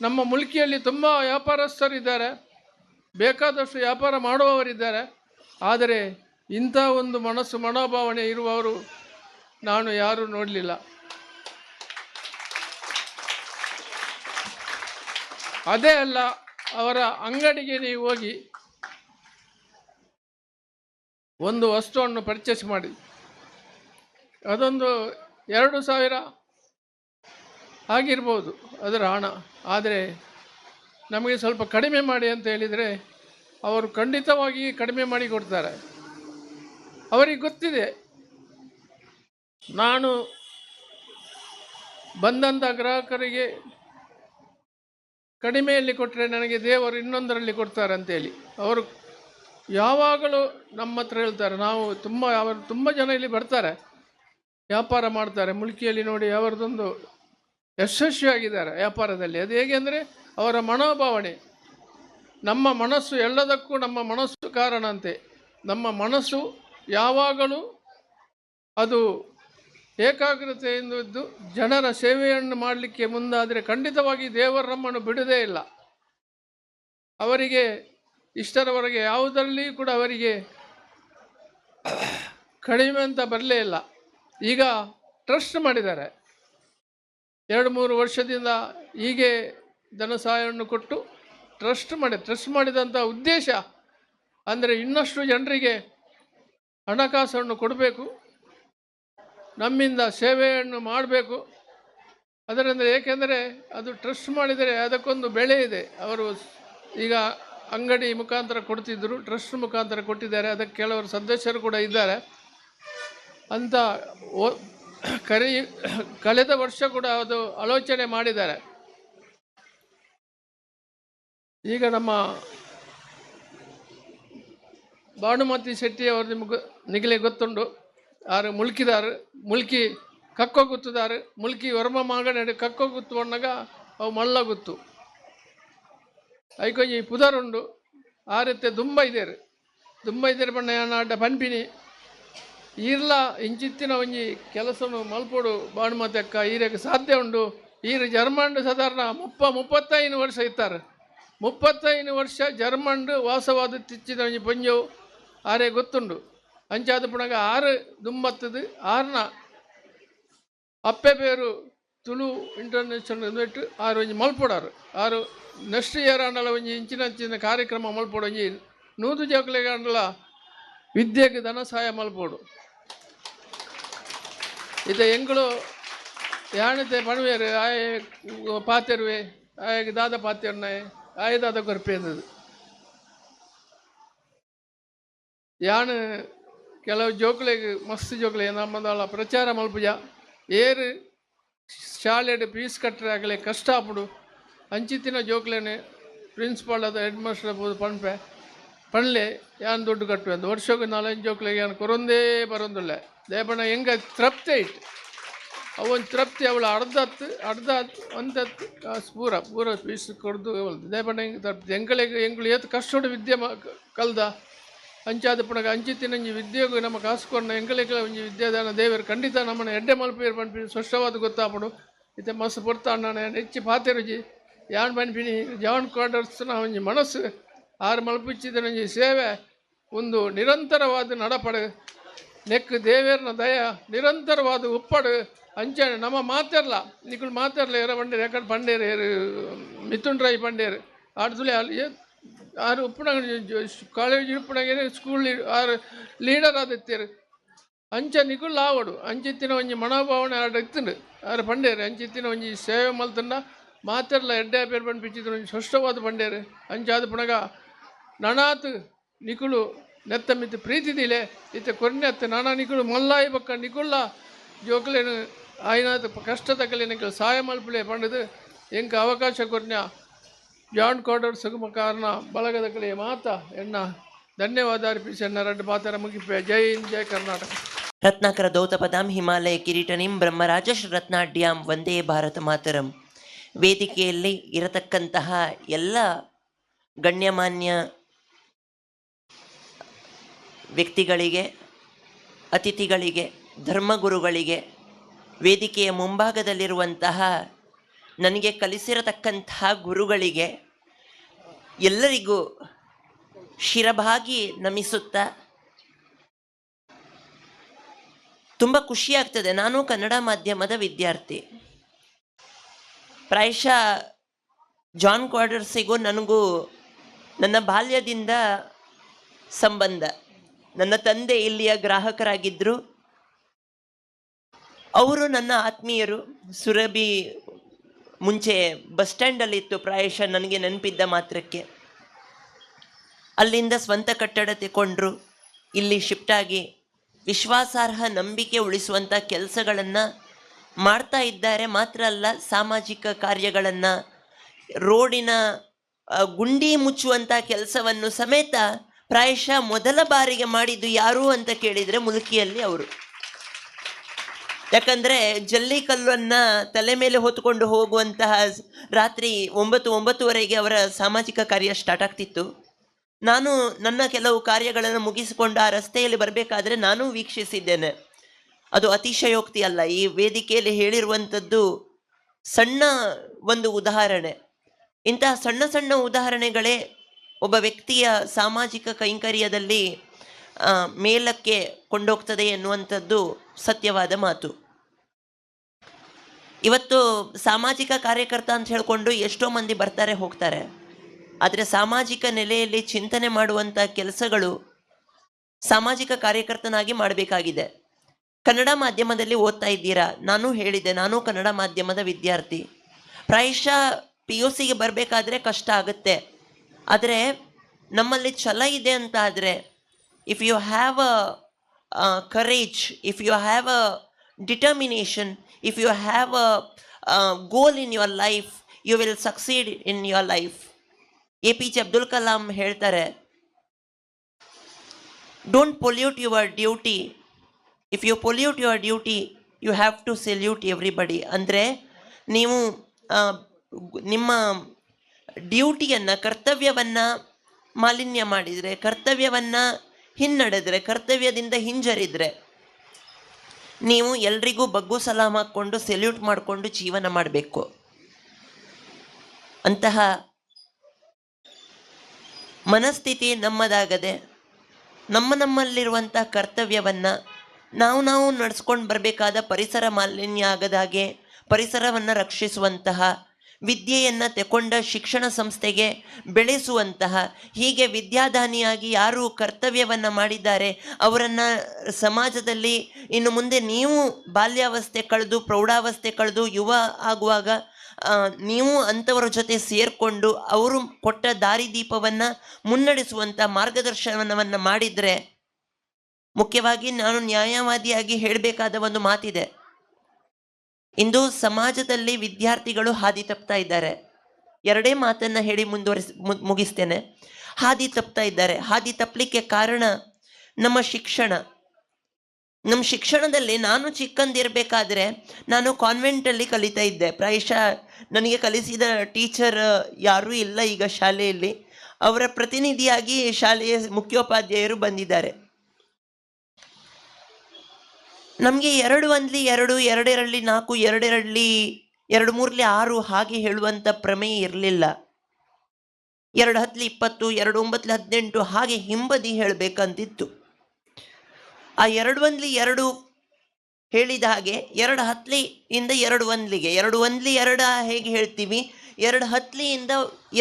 ನಮ್ಮ ಮುಲ್ಕಿಯಲ್ಲಿ ತುಂಬ ವ್ಯಾಪಾರಸ್ಥರಿದ್ದಾರೆ, ಬೇಕಾದಷ್ಟು ವ್ಯಾಪಾರ ಮಾಡುವವರಿದ್ದಾರೆ. ಆದರೆ ಇಂಥ ಒಂದು ಮನೋಭಾವನೆ ಇರುವವರು ನಾನು ಯಾರೂ ನೋಡಲಿಲ್ಲ. ಅದೇ ಅಲ್ಲ, ಅವರ ಅಂಗಡಿಗೆ ನೀವು ಹೋಗಿ ಒಂದು ವಸ್ತುವನ್ನು ಪರ್ಚೇಸ್ ಮಾಡಿ, ಅದೊಂದು 2,000 ಆಗಿರ್ಬೋದು ಅದರ ಹಣ. ಆದರೆ ನಮಗೆ ಸ್ವಲ್ಪ ಕಡಿಮೆ ಮಾಡಿ ಅಂತ ಹೇಳಿದರೆ ಅವರು ಖಂಡಿತವಾಗಿ ಕಡಿಮೆ ಮಾಡಿ ಕೊಡ್ತಾರೆ. ಅವರಿಗೆ ಗೊತ್ತಿದೆ ನಾನು ಬಂದಂಥ ಗ್ರಾಹಕರಿಗೆ ಕಡಿಮೆಯಲ್ಲಿ ಕೊಟ್ಟರೆ ನನಗೆ ದೇವರು ಇನ್ನೊಂದರಲ್ಲಿ ಕೊಡ್ತಾರೆ ಅಂತೇಳಿ ಅವರು ಯಾವಾಗಲೂ ನಮ್ಮ ಹತ್ರ ಹೇಳ್ತಾರೆ. ಅವರು ತುಂಬ ಜನ ಇಲ್ಲಿ ಬರ್ತಾರೆ, ವ್ಯಾಪಾರ ಮಾಡ್ತಾರೆ. ಮುಲ್ಕಿಯಲ್ಲಿ ನೋಡಿ ಅವರದೊಂದು ಯಶಸ್ವಿಯಾಗಿದ್ದಾರೆ ವ್ಯಾಪಾರದಲ್ಲಿ. ಅದು ಹೇಗೆ ಅಂದರೆ ಅವರ ಮನೋಭಾವನೆ. ನಮ್ಮ ಮನಸ್ಸು ಎಲ್ಲದಕ್ಕೂ ನಮ್ಮ ಮನಸ್ಸು ಕಾರಣ ಅಂತೆ. ನಮ್ಮ ಮನಸ್ಸು ಯಾವಾಗಲೂ ಅದು ಏಕಾಗ್ರತೆಯಿಂದ ಇದ್ದು ಜನರ ಸೇವೆಯನ್ನು ಮಾಡಲಿಕ್ಕೆ ಮುಂದಾದರೆ ಖಂಡಿತವಾಗಿ ದೇವರು ನಮ್ಮನ್ನು ಬಿಡುವುದೇ ಇಲ್ಲ. ಅವರಿಗೆ ಇಷ್ಟರವರೆಗೆ ಯಾವುದರಲ್ಲಿ ಕೂಡ ಅವರಿಗೆ ಕಡಿಮೆ ಅಂತ ಬರಲೇ ಇಲ್ಲ. ಈಗ ಟ್ರಸ್ಟ್ ಮಾಡಿದ್ದಾರೆ. 2-3 ವರ್ಷದಿಂದ ಹೀಗೆ ಧನ ಸಹಾಯವನ್ನು ಕೊಟ್ಟು ಟ್ರಸ್ಟ್ ಮಾಡಿದಂಥ ಉದ್ದೇಶ ಅಂದರೆ ಇನ್ನಷ್ಟು ಜನರಿಗೆ ಹಣಕಾಸನ್ನು ಕೊಡಬೇಕು, ನಮ್ಮಿಂದ ಸೇವೆಯನ್ನು ಮಾಡಬೇಕು. ಅದರಿಂದ ಏಕೆಂದರೆ ಅದು ಟ್ರಸ್ಟ್ ಮಾಡಿದರೆ ಅದಕ್ಕೊಂದು ಬೆಲೆ ಇದೆ. ಅವರು ಈಗ ಅಂಗಡಿ ಮುಖಾಂತರ ಕೊಡ್ತಿದ್ದರು, ಟ್ರಸ್ಟ್ ಮುಖಾಂತರ ಕೊಟ್ಟಿದ್ದಾರೆ. ಅದಕ್ಕೆ ಕೆಲವರು ಸದಸ್ಯರು ಕೂಡ ಇದ್ದಾರೆ ಅಂತ ಕಳೆದ ವರ್ಷ ಕೂಡ ಅದು ಆಲೋಚನೆ ಮಾಡಿದ್ದಾರೆ. ಈಗ ನಮ್ಮ ಭಾನುಮತಿ ಶೆಟ್ಟಿ ಅವರು ನಿಗಲೆ ಗೊತ್ತುಂಡು. ಆರು ಮುಲ್ಕಿ ಕಕ್ಕೋ ಗುತ್ತುದಾರು ಮುಲ್ಕಿ ವರ್ಮ ಮಾಗಡಿ ಕಕ್ಕೋ ಗುತ್ತು ಬಣ್ಣಗ ಅವು ಮಲ್ಲ ಗುತ್ತು ಐಕೊಂಜಿ ಪುದರುಂಡು. ಆರತ್ತೆ ದುಂಬ ಇದೇರು ಬಣ್ಣ ಅಡ್ಡ ಪನ್ಪಿನಿ ಈರ್ಲ ಇಂಚಿತ್ತಿನ ಒಂಜಿ ಕೆಲಸನು ಮಲ್ಪೋಡು ಭಾನುಮತಿ ಅಕ್ಕ ಈರೆಗೆ ಸಾಧ್ಯ ಉಂಡು. ಈರು ಜರ್ಮಂಡ್ ಸಾಧಾರಣ 35 ವರ್ಷ ಇತ್ತಾರೆ. 35 ವರ್ಷ ಜರ್ಮಂಡ್ ವಾಸವಾದ ತಿಚ್ಚಿದ ಒಂಜಿ ಪೊಂಜವು ಆರೇ ಗೊತ್ತುಂಡು. ಅಂಚಾದ ಪುಣಗ 6 ದುಂಬತ್ತದು 6ನ ಅಪ್ಪೆ ಪೇರು ತುಳು ಇಂಟರ್ನ್ಯಾಷನಲ್ ಇಟ್ಟು 6 ಒಂಜಿ ಮಲ್ಪೋಡಾರು. 6 ನೆಕ್ಸ್ಟ್ ಇಯರ್ ಅಂಡಲ ಒಂಜಿ ಇಂಚಿನ ಕಾರ್ಯಕ್ರಮ ಮಲ್ಪೋಡು. ಒಂಜಿ 100 ಜೋಕ್ಲೆಗೆ ಅಂಡಲ ವಿದ್ಯೆಗೆ ಧನ ಸಹಾಯ ಮಲ್ಪೋಡು. ಇದು ಎಂಗಳು ಯಾಣತೆ ಪಣವೇರು ಆಯ ಪಾತೆರುವೆ ಆಯಗೆ ದಾದ ಪಾತೆರ್ನಾಯ್ ಆಯ ದಾದ ಕೊರಪೆ ಅಂದದು ಯಾನು ಕೆಲವು ಜೋಕ್ಲೆಗೆ ಮಸ್ತ್ ಜೋಕ್ಲೆ ನಮ್ಮದಾಳ ಪ್ರಚಾರ ಮಲ್ಪುಜ ಏರು ಶಾಲೆಡ್ ಫೀಸ್ ಕಟ್ಟರೆ ಆಗಲೇ ಕಷ್ಟ ಆಪುಡು. ಅಂಚಿತ್ತಿನ ಜೋಕ್ಲೇನೆ ಪ್ರಿನ್ಸಿಪಾಲ್ ಅದ ಹೆಡ್ ಮಾಸ್ಟರ್ ಆಗ್ಬೋದು ಪಣ್ಲೆ ಯಾನು ದುಡ್ಡು ಕಟ್ಟುವೆ ಅಂತ ವರ್ಷಕ್ಕೆ 4-5 ಜೋಕ್ಲೆಗೆ ಯಾನು ಕೊರೊಂದೇ ಬರೋದಿಲ್ಲ. ದೇಪಣ್ಣ ಹೆಂಗೆ ತೃಪ್ತಿ ಇಟ್ಟು ಅವನು ತೃಪ್ತಿ ಅವಳು ಅರ್ಧ ಒಂದತ್ತು ಕಾಸು ಪೂರ ಫೀಸ್ ಕೊಡ್ದು ದೇಪಣ್ಣ ಹೆಂಗೆ ತೃಪ್ತಿ ಎಂಗಳು ಏತು ಕಷ್ಟೋಡು ವಿದ್ಯೆ ಕಲ್ದ ಅಂಚಾದ ಪುಣಗ ಅಂಚಿತ್ತಿನಂಜಿ ವಿದ್ಯೆಗೂ ನಮ್ಮ ಕಾಸುಕೊನ್ನ ಎಂಗಳಿಗೆ ಒಂಜಿ ವಿದ್ಯಾದಾನ ದೇವರು ಖಂಡಿತ ನಮ್ಮನ್ನು ಎಡ್ಡೆ ಮಲ್ಪೇರು ಪನ್ಪಿ ಸ್ಪಷ್ಟವಾದ ಗೊತ್ತಾಪಡು. ಇತ್ತೆ ಮಸ್ತ್ ಪೊರ್ತಾಣ ಹೆಚ್ಚು ಪಾತೆರುಜಿ ಯಾನ್ ಪನ್ಪಿನಿ ಜಾನ್ ಕ್ವಾರ್ಟರ್ಸ್ನ ಒಂಜಿ ಮನಸ್ಸು 6 ಮಲ್ಪಿಚ್ಚಿದನಂಜಿ ಸೇವೆ ಒಂದು ನಿರಂತರವಾದ ನಡಪಡು ನೆಕ್ ದೇವೇರ್ನ ದಯ ನಿರಂತರವಾದ ಉಪ್ಪಡು ಅಂಚನೆ ನಮ್ಮ ಮಾತೆರ್ಲ ನಿಕುಲು ಮಾತೆರ್ಲ ಏರ ಪಂಡೇರು ಯಾಕಡೆ ಪಂಡೇರು ಮಿಥುನ್ ರೈ ಪಂಡೇರು ಆಡ್ದುಲೆ ಆರು ಉಪ್ಪುಣ ಕಾಲೇಜ್ ಉಪ್ಪುಣಗೇನೆ ಸ್ಕೂಲ್ 6 ಲೀಡರ್ ಆದಿತ್ತೇರು ಅಂಚ ನಿಕುಲ್ ಆವಡು ಅಂಚಿತ್ತಿನ ಒಂಜಿ ಮನೋಭಾವನೆ ಆಡ ಇತ್ತುಂಡು 6 ಪಂಡೇರು ಅಂಚಿತ್ತಿನ ಒಂಜಿ ಸೇವೆ ಮಲ್ತಂಡ ಮಾತೆರ್ಲ ಎಡ್ಡೆ ಪೇರು ಪಂಪಿಚ್ಚಿದ್ರು ಒಂಜಿ ಸ್ಪಷ್ಟವಾದ ಪಂಡೇರು ಅಂಚಾದ ಪುಣಗ ನನಾತ್ ನಿಕುಲು ನೆತ್ತ ಮಿತ್ತು ಪ್ರೀತಿದಿಲೆ ಇತ್ತೆ ಕೊರ್ನೆತ್ತ ನಾನಾ ನಿಕುಲು ಮಲ್ಲಾಯಿ ಪಕ್ಕ ನಿಕುಲ್ಲ ಜೋಕ್ಲೇನು ಆಯ್ನಾತ್ ಕಷ್ಟ ತಕ್ಕಲೆ ನಿಕಲು ಸಹಾಯ ಮಲ್ಪಲೆ ಪಂಡದು ಎಂಕ ಅವಕಾಶ ಕೊರ್ನ್ಯ ಜಾನ್ ಕ್ವಾರ್ಟರ್ ಸುಗಮ ಕಾರಣ ಬಳಗದ ಕಡೆ ಮಾತ ಎನ್ನ ಧನ್ಯವಾದ ಅರ್ಪಿಸಿ ಎನ್ನ 2 ಮಾತರ ಮುಗಿಪೆ. ಜೈ ಹಿಂದ್ ಜೈ ಕರ್ನಾಟಕ. ರತ್ನಾಕರ ದೌತಪದಾಂ ಹಿಮಾಲಯ ಕಿರೀಟನಿಂ ಬ್ರಹ್ಮರಾಜ ರತ್ನಾಢ್ಯಾಂ ವಂದೇ ಭಾರತ ಮಾತರಂ. ವೇದಿಕೆಯಲ್ಲಿ ಇರತಕ್ಕಂತಹ ಎಲ್ಲ ಗಣ್ಯಮಾನ್ಯ ವ್ಯಕ್ತಿಗಳಿಗೆ, ಅತಿಥಿಗಳಿಗೆ, ಧರ್ಮಗುರುಗಳಿಗೆ, ವೇದಿಕೆಯ ಮುಂಭಾಗದಲ್ಲಿರುವಂತಹ ನನಗೆ ಕಲಿಸಿರತಕ್ಕಂತಹ ಗುರುಗಳಿಗೆ ಎಲ್ಲರಿಗೂ ಶಿರಭಾಗಿ ನಮಿಸುತ್ತಾ ತುಂಬ ಖುಷಿಯಾಗ್ತದೆ. ನಾನು ಕನ್ನಡ ಮಾಧ್ಯಮದ ವಿದ್ಯಾರ್ಥಿ. ಪ್ರಾಯಶಃ ಜಾನ್ ಕ್ವಾರ್ಟರ್ಸಿಗೂ ನನಗೂ ನನ್ನ ಬಾಲ್ಯದಿಂದ ಸಂಬಂಧ. ನನ್ನ ತಂದೆ ಇಲ್ಲಿಯ ಗ್ರಾಹಕರಾಗಿದ್ದರು. ಅವರು ನನ್ನ ಆತ್ಮೀಯರು. ಸುರಭಿ ಮುಂಚೆ ಬಸ್ ಸ್ಟ್ಯಾಂಡಲ್ಲಿತ್ತು ಪ್ರಾಯಶಃ ನನಗೆ ನೆನಪಿದ್ದ ಮಾತ್ರಕ್ಕೆ. ಅಲ್ಲಿಂದ ಸ್ವಂತ ಕಟ್ಟಡ ತಗೊಂಡ್ರು, ಇಲ್ಲಿ ಶಿಫ್ಟ್ ಆಗಿ ವಿಶ್ವಾಸಾರ್ಹ ನಂಬಿಕೆ ಉಳಿಸುವಂಥ ಕೆಲಸಗಳನ್ನು ಮಾಡ್ತಾ ಇದ್ದಾರೆ. ಮಾತ್ರ ಅಲ್ಲ, ಸಾಮಾಜಿಕ ಕಾರ್ಯಗಳನ್ನು, ರೋಡಿನ ಗುಂಡಿ ಮುಚ್ಚುವಂಥ ಕೆಲಸವನ್ನು ಸಮೇತ ಪ್ರಾಯಶಃ ಮೊದಲ ಬಾರಿಗೆ ಮಾಡಿದ್ದು ಯಾರು ಅಂತ ಕೇಳಿದರೆ ಮುಲ್ಕಿಯಲ್ಲಿ ಅವರು. ಯಾಕಂದರೆ ಜಲ್ಲಿಕಲ್ಲನ್ನು ತಲೆ ಮೇಲೆ ಹೊತ್ಕೊಂಡು ಹೋಗುವಂತಹ ರಾತ್ರಿ 9-9:30 ಅವರ ಸಾಮಾಜಿಕ ಕಾರ್ಯ ಸ್ಟಾರ್ಟ್ ಆಗ್ತಿತ್ತು. ನಾನು ನನ್ನ ಕೆಲವು ಕಾರ್ಯಗಳನ್ನು ಮುಗಿಸಿಕೊಂಡು ಆ ರಸ್ತೆಯಲ್ಲಿ ಬರಬೇಕಾದ್ರೆ ನಾನು ವೀಕ್ಷಿಸಿದ್ದೇನೆ. ಅದು ಅತಿಶಯೋಕ್ತಿ ಅಲ್ಲ, ಈ ವೇದಿಕೆಯಲ್ಲಿ ಹೇಳಿರುವಂಥದ್ದು ಸಣ್ಣ ಒಂದು ಉದಾಹರಣೆ. ಇಂತಹ ಸಣ್ಣ ಸಣ್ಣ ಉದಾಹರಣೆಗಳೇ ಒಬ್ಬ ವ್ಯಕ್ತಿಯ ಸಾಮಾಜಿಕ ಕೈಂಕರ್ಯದಲ್ಲಿ ಮೇಲಕ್ಕೆ ಕೊಂಡೋಗ್ತದೆ ಎನ್ನುವಂಥದ್ದು ಸತ್ಯವಾದ ಮಾತು. ಇವತ್ತು ಸಾಮಾಜಿಕ ಕಾರ್ಯಕರ್ತ ಅಂತ ಹೇಳಿಕೊಂಡು ಎಷ್ಟೋ ಮಂದಿ ಬರ್ತಾರೆ ಹೋಗ್ತಾರೆ, ಆದರೆ ಸಾಮಾಜಿಕ ನೆಲೆಯಲ್ಲಿ ಚಿಂತನೆ ಮಾಡುವಂಥ ಕೆಲಸಗಳು ಸಾಮಾಜಿಕ ಕಾರ್ಯಕರ್ತನಾಗಿ ಮಾಡಬೇಕಾಗಿದೆ. ಕನ್ನಡ ಮಾಧ್ಯಮದಲ್ಲಿ ಓದ್ತಾ ಇದ್ದೀರಾ, ನಾನು ಹೇಳಿದೆ, ನಾನು ಕನ್ನಡ ಮಾಧ್ಯಮದ ವಿದ್ಯಾರ್ಥಿ. ಪ್ರಾಯಶಃ PUC ಬರಬೇಕಾದ್ರೆ ಕಷ್ಟ ಆಗುತ್ತೆ, ಆದರೆ ನಮ್ಮಲ್ಲಿ ಛಲ ಇದೆ ಅಂತ ಆದರೆ, if you have a courage, if you have a determination, if you have a goal in your life, you will succeed in your life. APJ Abdul Kalam ಹೇಳ್ತಾರೆ, don't pollute your duty, if you pollute your duty you have to salute everybody. ಅಂದರೆ ನೀವು ನಿಮ್ಮ ಡ್ಯೂಟಿಯನ್ನು, ಕರ್ತವ್ಯವನ್ನು ಮಾಲಿನ್ಯ ಮಾಡಿದರೆ, ಕರ್ತವ್ಯವನ್ನು ಹಿನ್ನಡೆದರೆ, ಕರ್ತವ್ಯದಿಂದ ಹಿಂಜರಿದರೆ ನೀವು ಎಲ್ರಿಗೂ ಬಗ್ಗು ಸಲಾಮ್ ಹಾಕ್ಕೊಂಡು ಸೆಲ್ಯೂಟ್ ಮಾಡಿಕೊಂಡು ಜೀವನ ಮಾಡಬೇಕು. ಅಂತಹ ಮನಸ್ಥಿತಿ ನಮ್ಮದಾಗದೆ ನಮ್ಮಲ್ಲಿರುವಂಥ ಕರ್ತವ್ಯವನ್ನು ನಾವು ನಡೆಸ್ಕೊಂಡು ಬರಬೇಕಾದ, ಪರಿಸರ ಮಾಲಿನ್ಯ ಆಗದಾಗೆ ಪರಿಸರವನ್ನು ರಕ್ಷಿಸುವಂತಹ, ವಿದ್ಯೆಯನ್ನು ತೆಕೊಂಡ ಶಿಕ್ಷಣ ಸಂಸ್ಥೆಗೆ ಬೆಳೆಸುವಂತಹ, ಹೀಗೆ ವಿದ್ಯಾದಾನಿಯಾಗಿ ಯಾರು ಕರ್ತವ್ಯವನ್ನು ಮಾಡಿದ್ದಾರೆ ಅವರನ್ನು ಸಮಾಜದಲ್ಲಿ ಇನ್ನು ಮುಂದೆ ನೀವು ಬಾಲ್ಯಾವಸ್ಥೆ ಕಳೆದು ಪ್ರೌಢಾವಸ್ಥೆ ಕಳೆದು ಯುವ ಆಗುವಾಗ ನೀವು ಅಂಥವರ ಜೊತೆ ಸೇರಿಕೊಂಡು ಅವರು ಕೊಟ್ಟ ದಾರಿದೀಪವನ್ನು ಮುನ್ನಡೆಸುವಂಥ ಮಾರ್ಗದರ್ಶನವನ್ನು ಮಾಡಿದರೆ, ಮುಖ್ಯವಾಗಿ ನಾನು ನ್ಯಾಯವಾದಿಯಾಗಿ ಹೇಳಬೇಕಾದ ಒಂದು ಮಾತಿದೆ. ಇಂದು ಸಮಾಜದಲ್ಲಿ ವಿದ್ಯಾರ್ಥಿಗಳು ಹಾದಿ ತಪ್ತಾ ಇದ್ದಾರೆ. ಎರಡೇ ಮಾತನ್ನು ಹೇಳಿ ಮುಗಿಸ್ತೇನೆ. ಹಾದಿ ತಪ್ತಾ ಇದ್ದಾರೆ. ಹಾದಿ ತಪ್ಪಲಿಕ್ಕೆ ಕಾರಣ ನಮ್ಮ ಶಿಕ್ಷಣ. ನಮ್ಮ ಶಿಕ್ಷಣದಲ್ಲಿ ನಾನು ಚಿಕ್ಕಂದಿರಬೇಕಾದ್ರೆ ನಾನು ಕಾನ್ವೆಂಟಲ್ಲಿ ಕಲಿತಾ ಇದ್ದೆ. ಪ್ರಾಯಶಃ ನನಗೆ ಕಲಿಸಿದ ಟೀಚರ್ ಯಾರೂ ಇಲ್ಲ ಈಗ ಶಾಲೆಯಲ್ಲಿ. ಅವರ ಪ್ರತಿನಿಧಿಯಾಗಿ ಶಾಲೆಯ ಮುಖ್ಯೋಪಾಧ್ಯಾಯರು ಬಂದಿದ್ದಾರೆ. ನಮಗೆ 2 1 2, 2 2 4, 2 2 2 3 6 ಹಾಗೆ ಹೇಳುವಂಥ ಪ್ರಮೇಯ ಇರಲಿಲ್ಲ. 2 10 20, 2 9 18 ಹಾಗೆ ಹಿಂಬದಿ ಹೇಳಬೇಕಂತಿತ್ತು. ಆ 2 1 2 ಹೇಳಿದ ಹಾಗೆ 2 10 ಇಂದ 2 1 2 1 2 ಹೇಗೆ ಹೇಳ್ತೀವಿ, 2 10 ಇಂದ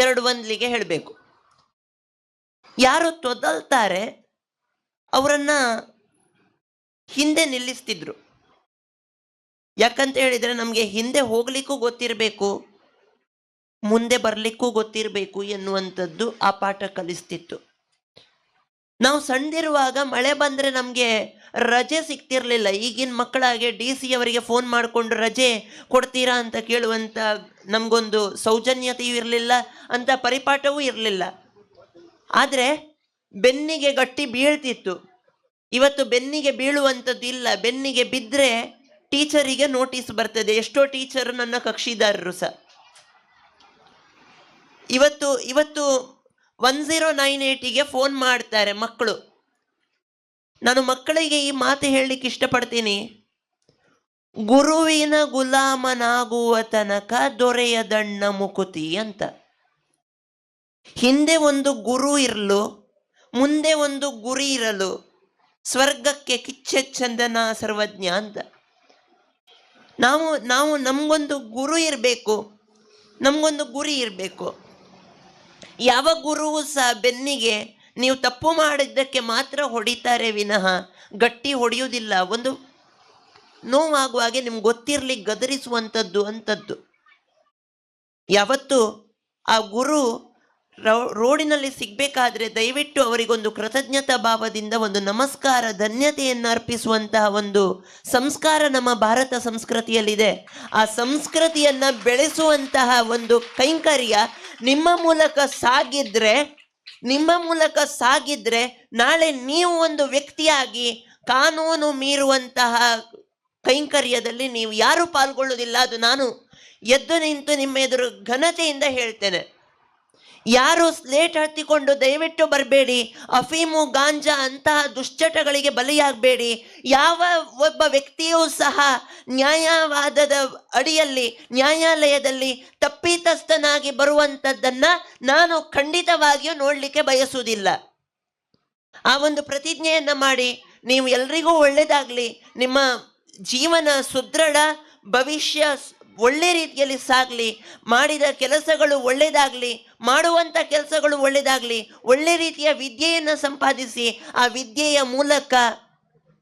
2 1 ಹೇಳಬೇಕು. ಯಾರು ತೊದಲ್ತಾರೆ ಅವರನ್ನ ಹಿಂದೆ ನಿಲ್ಲಿಸ್ತಿದ್ರು. ಯಾಕಂತ ಹೇಳಿದರೆ ನಮಗೆ ಹಿಂದೆ ಹೋಗ್ಲಿಕ್ಕೂ ಗೊತ್ತಿರಬೇಕು, ಮುಂದೆ ಬರಲಿಕ್ಕೂ ಗೊತ್ತಿರಬೇಕು ಎನ್ನುವಂಥದ್ದು ಆ ಪಾಠ ಕಲಿಸ್ತಿತ್ತು. ನಾವು ಸಣ್ಣದಿರುವಾಗ ಮಳೆ ಬಂದರೆ ನಮಗೆ ರಜೆ ಸಿಗ್ತಿರ್ಲಿಲ್ಲ. ಈಗಿನ ಮಕ್ಕಳಾಗೆ DC ಅವರಿಗೆ ಫೋನ್ ಮಾಡಿಕೊಂಡು ರಜೆ ಕೊಡ್ತೀರಾ ಅಂತ ಕೇಳುವಂಥ ನಮಗೊಂದು ಸೌಜನ್ಯತೆಯೂ ಇರಲಿಲ್ಲ, ಅಂಥ ಪರಿಪಾಠವೂ ಇರಲಿಲ್ಲ. ಆದರೆ ಬೆನ್ನಿಗೆ ಗಟ್ಟಿ ಬೀಳ್ತಿತ್ತು. ಇವತ್ತು ಬೆನ್ನಿಗೆ ಬೀಳುವಂಥದ್ದು ಇಲ್ಲ. ಬೆನ್ನಿಗೆ ಬಿದ್ದರೆ ಟೀಚರಿಗೆ ನೋಟಿಸ್ ಬರ್ತದೆ. ಎಷ್ಟೋ ಟೀಚರು ನನ್ನ ಕಕ್ಷಿದಾರರು ಸಹ ಇವತ್ತು 1098ಗೆ ಫೋನ್ ಮಾಡ್ತಾರೆ ಮಕ್ಕಳು. ನಾನು ಮಕ್ಕಳಿಗೆ ಈ ಮಾತು ಹೇಳಲಿಕ್ಕೆ ಇಷ್ಟಪಡ್ತೀನಿ, ಗುರುವಿನ ಗುಲಾಮನಾಗುವ ತನಕ ದೊರೆಯದಣ್ಣ ಮುಕುತಿ ಅಂತ. ಹಿಂದೆ ಒಂದು ಗುರು ಇರಲು, ಮುಂದೆ ಒಂದು ಗುರಿ ಇರಲು, ಸ್ವರ್ಗಕ್ಕೆ ಕಿಚ್ಚೆ ಚಂದನ ಸರ್ವಜ್ಞ ಅಂತ. ನಾವು ನಮಗೊಂದು ಗುರು ಇರಬೇಕು, ನಮಗೊಂದು ಗುರಿ ಇರಬೇಕು. ಯಾವ ಗುರುವು ಸಹ ಬೆನ್ನಿಗೆ ನೀವು ತಪ್ಪು ಮಾಡಿದ್ದಕ್ಕೆ ಮಾತ್ರ ಹೊಡಿತಾರೆ ವಿನಃ ಗಟ್ಟಿ ಹೊಡೆಯುವುದಿಲ್ಲ. ಒಂದು ನೋವಾಗುವಾಗೆ ನಿಮ್ಗೆ ಗೊತ್ತಿರಲಿ ಗದರಿಸುವಂಥದ್ದು ಅಂಥದ್ದು. ಯಾವತ್ತು ಆ ಗುರು ರೋಡಿನಲ್ಲಿ ಸಿಗಬೇಕಾದ್ರೆ ದಯವಿಟ್ಟು ಅವರಿಗೊಂದು ಕೃತಜ್ಞತಾ ಭಾವದಿಂದ ಒಂದು ನಮಸ್ಕಾರ ಧನ್ಯತೆಯನ್ನು ಅರ್ಪಿಸುವಂತಹ ಒಂದು ಸಂಸ್ಕಾರ ನಮ್ಮ ಭಾರತ ಸಂಸ್ಕೃತಿಯಲ್ಲಿದೆ. ಆ ಸಂಸ್ಕೃತಿಯನ್ನು ಬೆಳೆಸುವಂತಹ ಒಂದು ಕೈಂಕರ್ಯ ನಿಮ್ಮ ಮೂಲಕ ಸಾಗಿದ್ರೆ ನಾಳೆ ನೀವು ಒಂದು ವ್ಯಕ್ತಿಯಾಗಿ ಕಾನೂನು ಮೀರುವಂತಹ ಕೈಂಕರ್ಯದಲ್ಲಿ ನೀವು ಯಾರು ಪಾಲ್ಗೊಳ್ಳುವುದಿಲ್ಲ. ಅದು ನಾನು ಎದ್ದು ನಿಂತು ನಿಮ್ಮ ಎದುರು ಘನತೆಯಿಂದ ಹೇಳ್ತೇನೆ. ಯಾರು ಸ್ಲೇಟ್ ಹತ್ತಿಕೊಂಡು ದಯವಿಟ್ಟು ಬರಬೇಡಿ, ಅಫೀಮು ಗಾಂಜಾ ಅಂತಹ ದುಶ್ಚಟಗಳಿಗೆ ಬಲಿಯಾಗಬೇಡಿ. ಯಾವ ಒಬ್ಬ ವ್ಯಕ್ತಿಯೂ ಸಹ ನ್ಯಾಯವಾದದ ಅಡಿಯಲ್ಲಿ ನ್ಯಾಯಾಲಯದಲ್ಲಿ ತಪ್ಪಿತಸ್ಥನಾಗಿ ಬರುವಂಥದ್ದನ್ನು ನಾನು ಖಂಡಿತವಾಗಿಯೂ ನೋಡಲಿಕ್ಕೆ ಬಯಸುವುದಿಲ್ಲ. ಆ ಒಂದು ಪ್ರತಿಜ್ಞೆಯನ್ನು ಮಾಡಿ ನೀವು ಎಲ್ರಿಗೂ ಒಳ್ಳೆಯದಾಗಲಿ, ನಿಮ್ಮ ಜೀವನ ಸುದೃಢ, ಭವಿಷ್ಯ ಒಳ್ಳೆ ರೀತಿಯಲ್ಲಿ ಸಾಗಲಿ, ಮಾಡಿದ ಕೆಲಸಗಳು ಒಳ್ಳೆಯದಾಗಲಿ, ಮಾಡುವಂಥ ಕೆಲಸಗಳು ಒಳ್ಳೆಯದಾಗಲಿ, ಒಳ್ಳೆ ರೀತಿಯ ವಿದ್ಯೆಯನ್ನು ಸಂಪಾದಿಸಿ ಆ ವಿದ್ಯೆಯ ಮೂಲಕ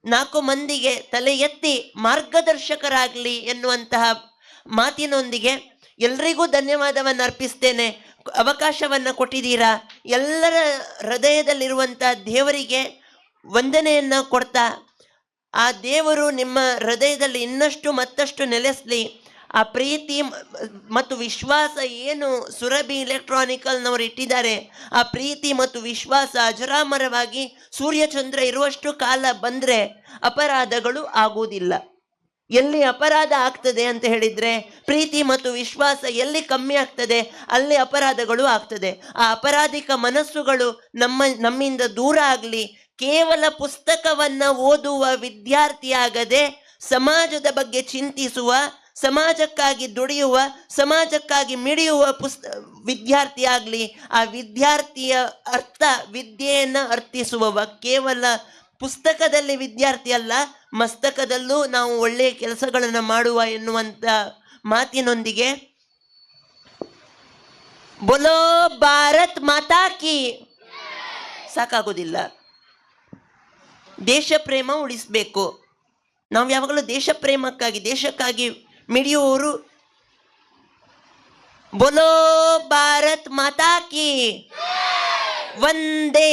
4 ಮಂದಿಗೆ ತಲೆ ಎತ್ತಿ ಮಾರ್ಗದರ್ಶಕರಾಗಲಿ ಎನ್ನುವಂತಹ ಮಾತಿನೊಂದಿಗೆ ಎಲ್ರಿಗೂ ಧನ್ಯವಾದವನ್ನು ಅರ್ಪಿಸ್ತೇನೆ. ಅವಕಾಶವನ್ನು ಕೊಟ್ಟಿದ್ದೀರಾ. ಎಲ್ಲರ ಹೃದಯದಲ್ಲಿರುವಂಥ ದೇವರಿಗೆ ವಂದನೆಯನ್ನು ಕೊಡ್ತಾ ಆ ದೇವರು ನಿಮ್ಮ ಹೃದಯದಲ್ಲಿ ಇನ್ನಷ್ಟು ಮತ್ತಷ್ಟು ನೆಲೆಸಲಿ. ಆ ಪ್ರೀತಿ ಮತ್ತು ವಿಶ್ವಾಸ ಏನು ಸುರಭಿ ಎಲೆಕ್ಟ್ರಾನಿಕಲ್ನವರು ಇಟ್ಟಿದ್ದಾರೆ, ಆ ಪ್ರೀತಿ ಮತ್ತು ವಿಶ್ವಾಸ ಅಜರಾಮರವಾಗಿ ಸೂರ್ಯಚಂದ್ರ ಇರುವಷ್ಟು ಕಾಲ ಬಂದರೆ ಅಪರಾಧಗಳು ಆಗುವುದಿಲ್ಲ. ಎಲ್ಲಿ ಅಪರಾಧ ಆಗ್ತದೆ ಅಂತ ಹೇಳಿದರೆ ಪ್ರೀತಿ ಮತ್ತು ವಿಶ್ವಾಸ ಎಲ್ಲಿ ಕಮ್ಮಿ ಆಗ್ತದೆ ಅಲ್ಲಿ ಅಪರಾಧಗಳು ಆಗ್ತದೆ. ಆ ಅಪರಾಧಿಕ ಮನಸ್ಸುಗಳು ನಮ್ಮಿಂದ ದೂರ ಆಗಲಿ. ಕೇವಲ ಪುಸ್ತಕವನ್ನು ಓದುವ ವಿದ್ಯಾರ್ಥಿಯಾಗದೆ ಸಮಾಜದ ಬಗ್ಗೆ ಚಿಂತಿಸುವ, ಸಮಾಜಕ್ಕಾಗಿ ದುಡಿಯುವ, ಸಮಾಜಕ್ಕಾಗಿ ಮಿಡಿಯುವ ವಿದ್ಯಾರ್ಥಿ ಆಗಲಿ. ಆ ವಿದ್ಯಾರ್ಥಿಯ ಅರ್ಥ ವಿದ್ಯೆಯನ್ನು ಅರ್ಥಿಸುವವ. ಕೇವಲ ಪುಸ್ತಕದಲ್ಲಿ ವಿದ್ಯಾರ್ಥಿ ಅಲ್ಲ, ಮಸ್ತಕದಲ್ಲೂ ನಾವು ಒಳ್ಳೆಯ ಕೆಲಸಗಳನ್ನು ಮಾಡುವ ಎನ್ನುವಂಥ ಮಾತಿನೊಂದಿಗೆ ಬೋಲೋ ಭಾರತ್ ಮಾತಾ ಕಿ. ಸಾಕಾಗೋದಿಲ್ಲ. ದೇಶ ಪ್ರೇಮ ಉಳಿಸಬೇಕು. ನಾವು ಯಾವಾಗಲೂ ದೇಶ ಪ್ರೇಮಕ್ಕಾಗಿ, ದೇಶಕ್ಕಾಗಿ ಮಿಡಿಯುವವರು. ಬೋಲೋ ಭಾರತ್ ಮಾತಾ ಕಿ. ವಂದೇ.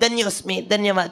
ಧನ್ಯೋಸ್ಮಿ. ಧನ್ಯವಾದ.